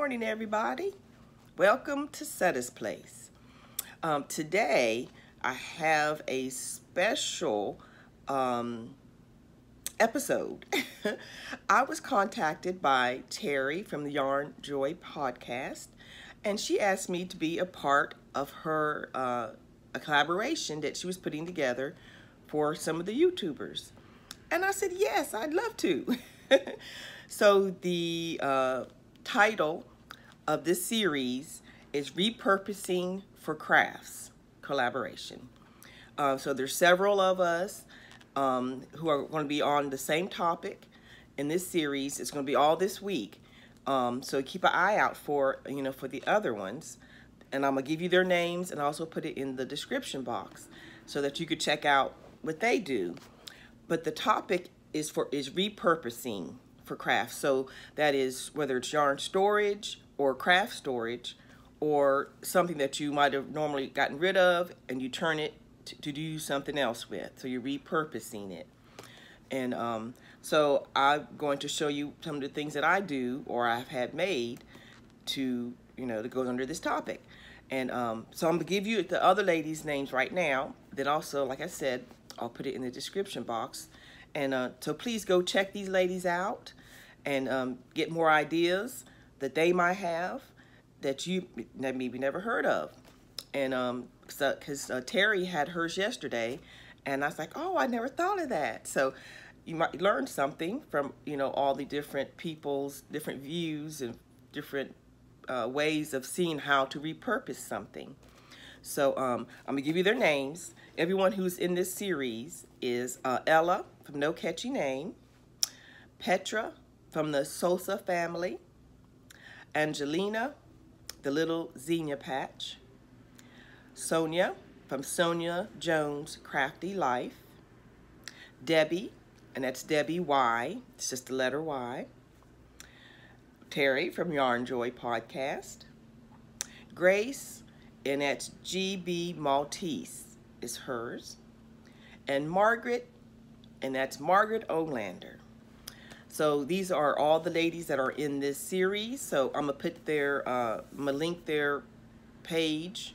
morning, everybody. Welcome to Setta's Place. Today, I have a special episode. I was contacted by Terry from the Yarn Joy podcast, and she asked me to be a part of her a collaboration that she was putting together for some of the YouTubers. And I said, yes, I'd love to. So the title of this series is Repurposing for Crafts collaboration. So there's several of us who are going to be on the same topic in this series. It's going to be all this week. So keep an eye out for, for the other ones. And I'm going to give you their names and also put it in the description box so that you could check out what they do. But the topic is repurposing for crafts. So that is whether it's yarn storage or craft storage or something that you might have normally gotten rid of and you turn it to do something else with. So you're repurposing it. And so I'm going to show you some of the things that I do or I've had made to, that goes under this topic. And so I'm going to give you the other ladies' names right now. Then also, like I said, I'll put it in the description box. And so please go check these ladies out and get more ideas that they might have that you maybe never heard of. And because Terry had hers yesterday, and I was like, oh, I never thought of that. So you might learn something from, all the different people's different views and different ways of seeing how to repurpose something. So I'm going to give you their names. Everyone who's in this series is Ella from No Catchy Name, Petra from the Sosa family, Angelina, the little Zinna patch, Sonia from Sonia Jones Crafty Life, Debbie, and that's Debbie Y, it's just the letter Y, Terry from Yarn Joy podcast, Grace, and that's GB Maltese is hers, and Margaret, and that's Margaret Olander. So these are all the ladies that are in this series. So I'm gonna put their, I'm gonna link their page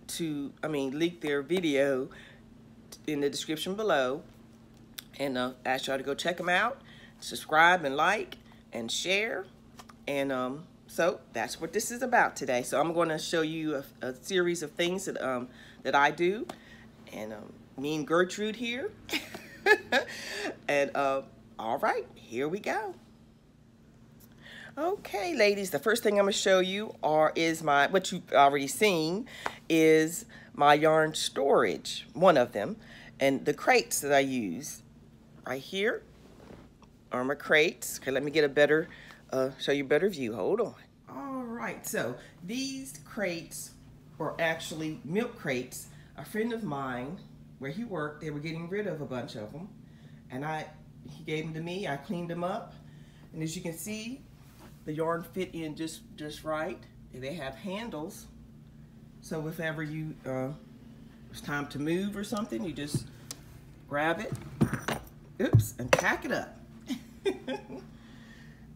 to, link their video in the description below, and ask y'all to go check them out, subscribe and like and share, and so that's what this is about today. So I'm going to show you a series of things that that I do, and me and Gertrude here, and all right, here we go. Okay, ladies, the first thing I'm going to show you is what you've already seen is my yarn storage, one of them, and the crates that I use right here are my crates. Okay, let me get a better, show you a better view. Hold on. All right, so these crates are actually milk crates. A friend of mine, where he worked, they were getting rid of a bunch of them, and he gave them to me. I cleaned them up, and as you can see, the yarn fit in just right. And they have handles, so if ever it's time to move or something, you just grab it, oops, and pack it up.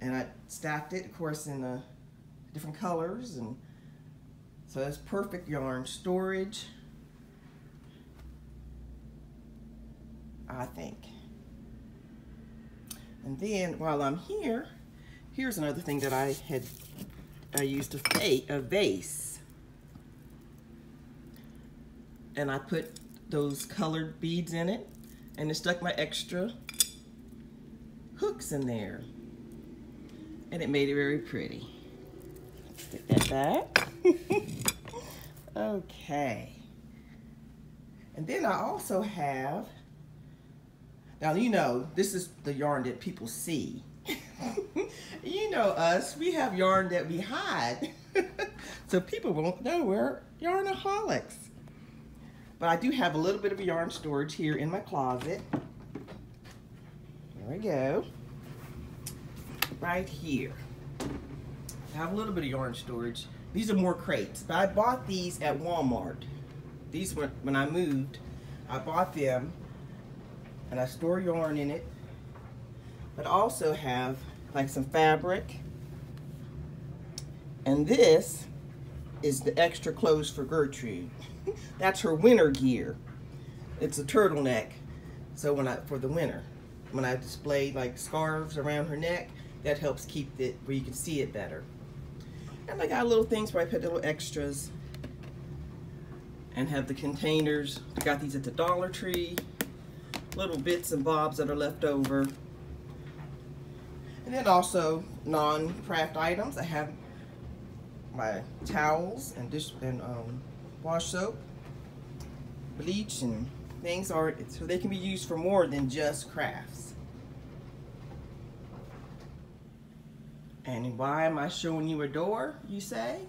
And I stacked it, of course, in different colors, and so that's perfect yarn storage, I think. And then while I'm here, here's another thing that I used a vase, and I put those colored beads in it, and it stuck my extra hooks in there, and it made it very pretty. Put that back. Okay. And then I also have, now this is the yarn that people see. Us, we have yarn that we hide. So people won't know we're yarnaholics. But I do have a little bit of yarn storage here in my closet. There we go. Right here. I have a little bit of yarn storage. These are more crates, but I bought these at Walmart. These were, when I moved, I bought them, and I store yarn in it, but I also have like some fabric And this is the extra clothes for Gertrude. That's her winter gear. It's a turtleneck. So for the winter, when I display like scarves around her neck, that helps keep it where you can see it better. And I got little things where I put little extras and have the containers. I got these at the Dollar Tree. Little bits and bobs that are left over. And then also non-craft items. I have my towels and wash soap, bleach, and things so they can be used for more than just crafts. And why am I showing you a door, you say?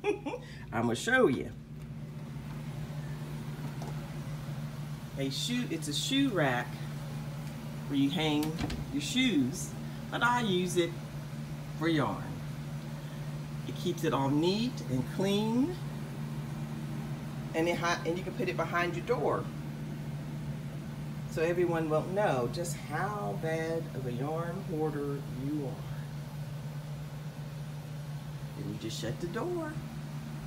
I'm gonna show you. It's a shoe rack where you hang your shoes, but I use it for yarn. It keeps it all neat and clean, and you can put it behind your door so everyone won't know just how bad of a yarn hoarder you are. And you just shut the door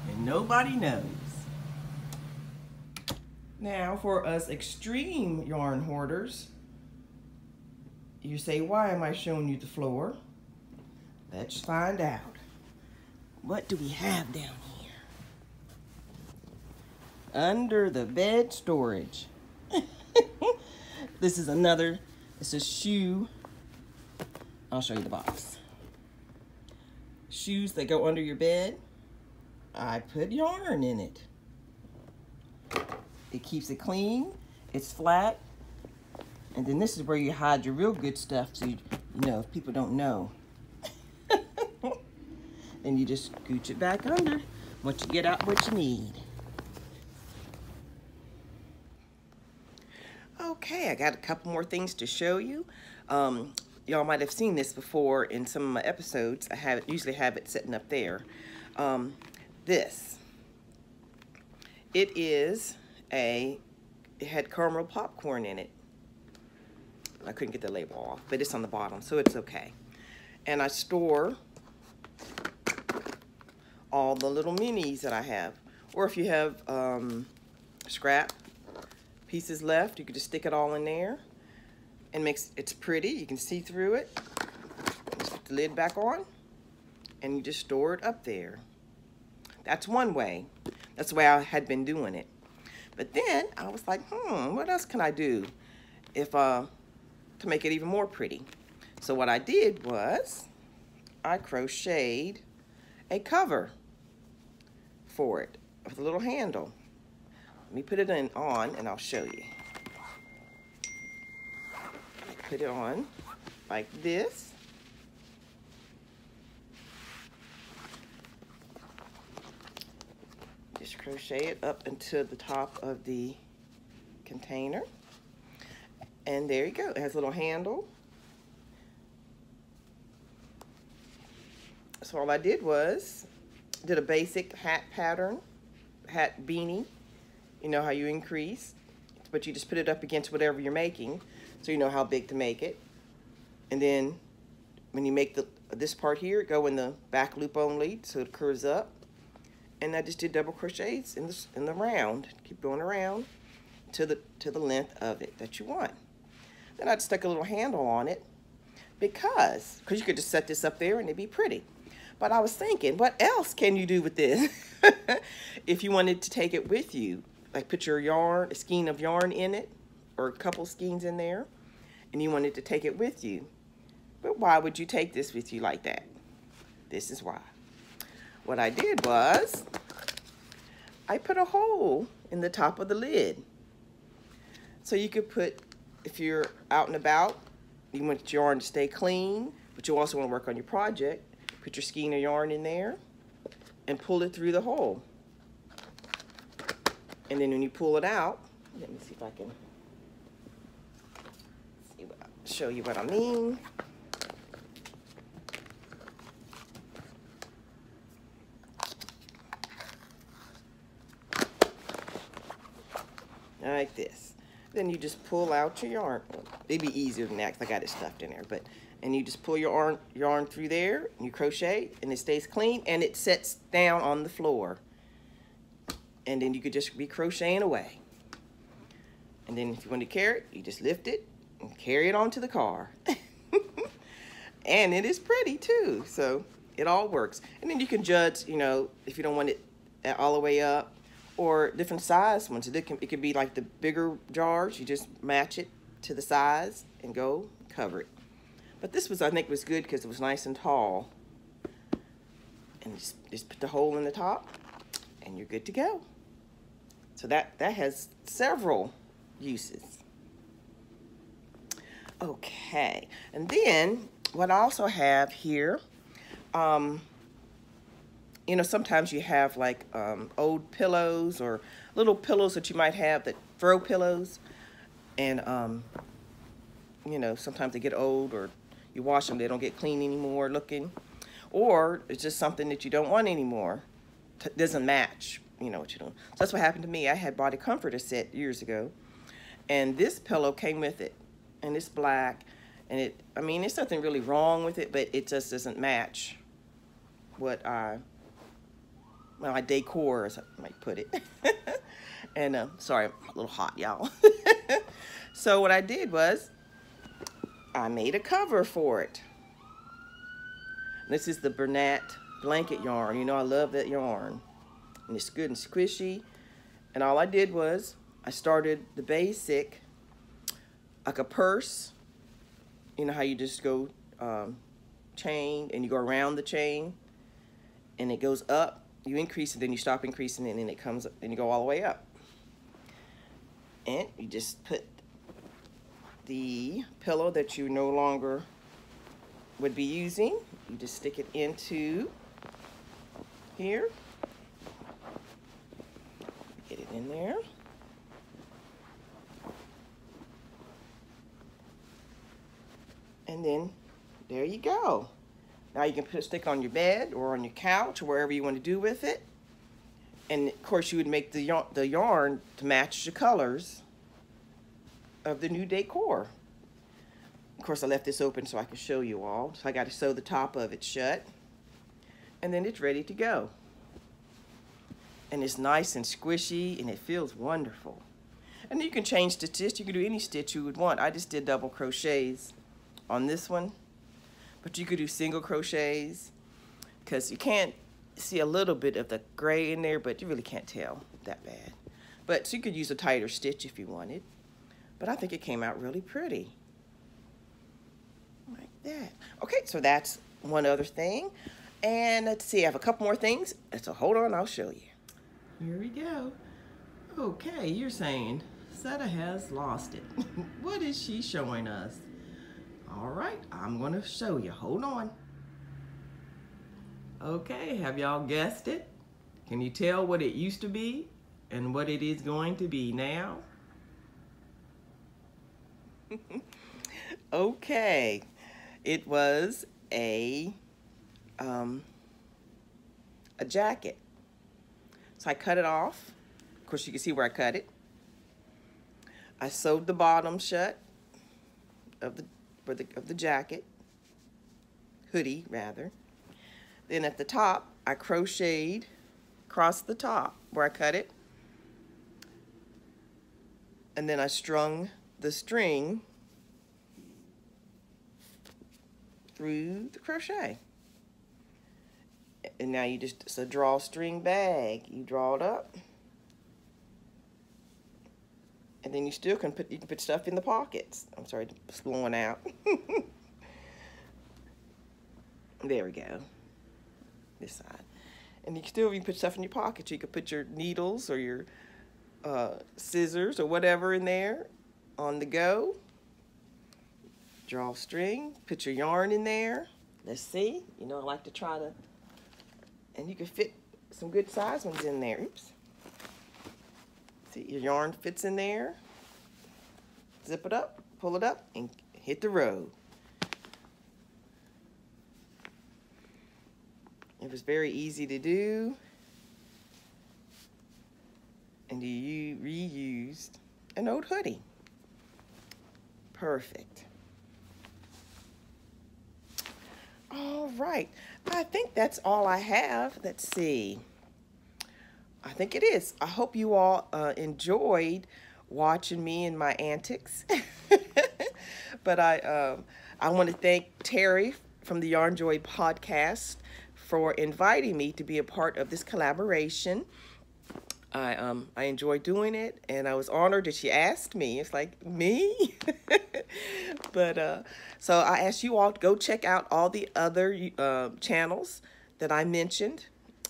and nobody knows. Now for us extreme yarn hoarders, you say, why am I showing you the floor? Let's find out. What do we have down here? Under the bed storage. This is it's a shoe. I'll show you the box. Shoes that go under your bed. I put yarn in it. It keeps it clean, it's flat, and then this is where you hide your real good stuff so you know if people don't know. Then you just scooch it back under once you get out what you need. Okay, I got a couple more things to show you. Y'all might have seen this before in some of my episodes. I usually have it sitting up there. It had caramel popcorn in it. I couldn't get the label off, but it's on the bottom, so it's okay. And I store all the little minis that I have. Or if you have scrap pieces left, you can just stick it all in there. And it's pretty, you can see through it. Just put the lid back on, and you just store it up there. That's one way. That's the way I had been doing it. But then I was like, what else can I do to make it even more pretty? So what I did was I crocheted a cover for it with a little handle. Let me put it on and I'll show you. Put it on like this. Just crochet it up into the top of the container. And there you go. It has a little handle. So all I did was did a basic hat pattern, hat beanie. You know how you increase, but you just put it up against whatever you're making so you know how big to make it. And then when you make this part here, go in the back loop only so it curves up. And I just did double crochets in the round. Keep going around to the length of it that you want. Then I stuck a little handle on it because you could just set this up there and it'd be pretty. But I was thinking, what else can you do with this? If you wanted to take it with you, like put your yarn, a skein of yarn in it, or a couple skeins in there, and you wanted to take it with you. But why would you take this with you like that? This is why. What I did was, I put a hole in the top of the lid. So you could put, if you're out and about, you want your yarn to stay clean, but you also want to work on your project, put your skein of yarn in there and pull it through the hole. And then when you pull it out, let me see if I can show you what I mean. Like this. Then you just pull out your yarn. It'd be easier than that because I got it stuffed in there. And you just pull your yarn through there, and you crochet, and it stays clean, and it sets down on the floor. And then you could just be crocheting away. And then if you want to carry it, you just lift it and carry it onto the car. And it is pretty too, so it all works. And then you can judge, you know, if you don't want it all the way up, or different size ones. It could be like the bigger jars. You just match it to the size and go cover it. But this was, I think, was good because it was nice and tall. And just put the hole in the top, and you're good to go. So that has several uses. Okay, and then what I also have here, you know, sometimes you have like old pillows or little pillows that you might have, that throw pillows, and you know, sometimes they get old, or you wash them, they don't get clean anymore looking, or it's just something that you don't want anymore, doesn't match, you know, what you're doing. So that's what happened to me. I had bought a comforter set years ago, and this pillow came with it, and it's black, and I mean, there's nothing really wrong with it, but it just doesn't match what my decor, as I might put it. And sorry, I'm a little hot, y'all. So what I did was I made a cover for it. This is the Bernat blanket yarn. You know, I love that yarn, and it's good and squishy. And all I did was I started the basic, like a purse. You know how you just go chain, and you go around the chain, and it goes up. You increase it, then you stop increasing it, and then it comes up, and you go all the way up. And you just put the pillow that you no longer would be using, you just stick it into here. Get it in there. And then there you go. Now you can stick on your bed or on your couch or wherever you want to do with it. And of course you would make the yarn to match the colors of the new decor. Of course I left this open so I can show you all. So I got to sew the top of it shut. And then it's ready to go. And it's nice and squishy, and it feels wonderful. And you can change the stitch. You can do any stitch you would want. I just did double crochets on this one. But you could do single crochets, because you can't see a little bit of the gray in there, but you really can't tell that bad. But so you could use a tighter stitch if you wanted. But I think it came out really pretty. Like that. Okay, so that's one other thing. And let's see, I have a couple more things. So hold on, I'll show you. Here we go. Okay, you're saying Setta has lost it. What is she showing us? All right, I'm going to show you. Hold on. Okay, have y'all guessed it? Can you tell what it used to be and what it is going to be now? Okay, it was a jacket. So I cut it off. Of course, you can see where I cut it. I sewed the bottom shut of the jacket, hoodie rather. Then at the top, I crocheted across the top where I cut it, and then I strung the string through the crochet. And now you just, it's a drawstring bag. You draw it up, and then you still can put stuff in the pockets. I'm sorry, it's blowing out. There we go. This side. And you can put stuff in your pockets. You could put your needles or your scissors or whatever in there on the go. Drawstring. Put your yarn in there. Let's see. You know, I like to try to, and you can fit some good size ones in there. Oops. See, your yarn fits in there. Zip it up, pull it up, and hit the road. It was very easy to do. And you reused an old hoodie. Perfect. All right. I think that's all I have. Let's see. I think it is. I hope you all enjoyed watching me and my antics. But I want to thank Terry from the Yarn Joy podcast for inviting me to be a part of this collaboration. I enjoyed doing it, and I was honored that she asked me. It's like, me? But so I asked you all to go check out all the other channels that I mentioned,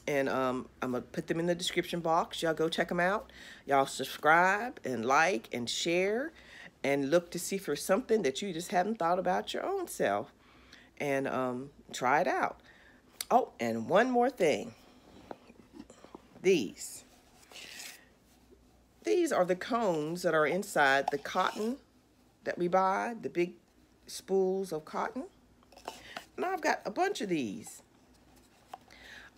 and I'm gonna put them in the description box. Y'all go check them out. Y'all subscribe and like and share, and look to see for something that you just haven't thought about your own self, and try it out. Oh, and one more thing. These are the cones that are inside the cotton that we buy, the big spools of cotton. And I've got a bunch of these.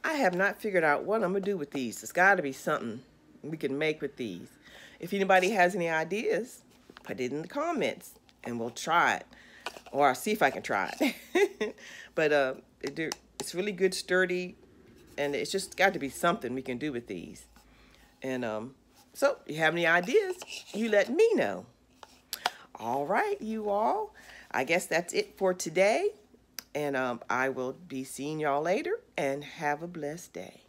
I have not figured out what I'm going to do with these. There's got to be something we can make with these. If anybody has any ideas, put it in the comments and we'll try it. Or I'll see if I can try it. But it's really good, sturdy, and it's just got to be something we can do with these. And so, if you have any ideas, you let me know. All right, you all. I guess that's it for today. And I will be seeing y'all later. And have a blessed day.